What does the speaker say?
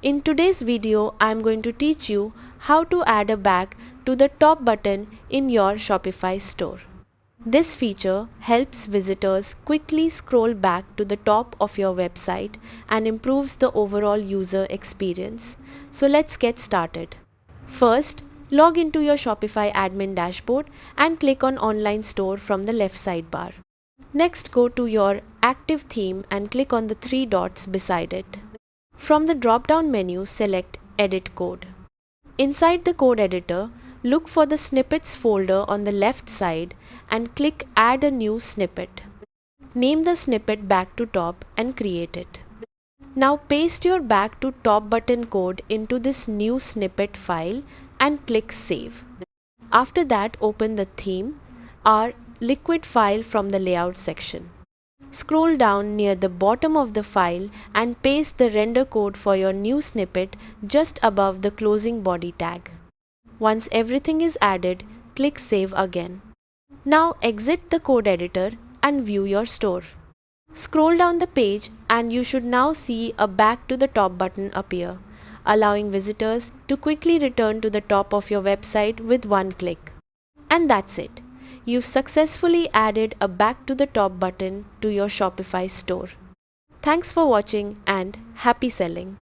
In today's video, I am going to teach you how to add a bag to the top button in your Shopify store. This feature helps visitors quickly scroll back to the top of your website and improves the overall user experience. So let's get started. First, log into your Shopify admin dashboard and click on Online Store from the left sidebar. Next, go to your active theme and click on the three dots beside it. From the drop-down menu, select Edit Code. Inside the code editor, look for the Snippets folder on the left side and click Add a new snippet. Name the snippet Back to Top and create it. Now paste your Back to Top button code into this new snippet file and click Save. After that, open the theme, our liquid file from the layout section. Scroll down near the bottom of the file and paste the render code for your new snippet just above the closing body tag. Once everything is added, click Save again. Now exit the code editor and view your store. Scroll down the page and you should now see a Back to the Top button appear, allowing visitors to quickly return to the top of your website with one click. And that's it. You've successfully added a Back to the Top button to your Shopify store. Thanks for watching and happy selling.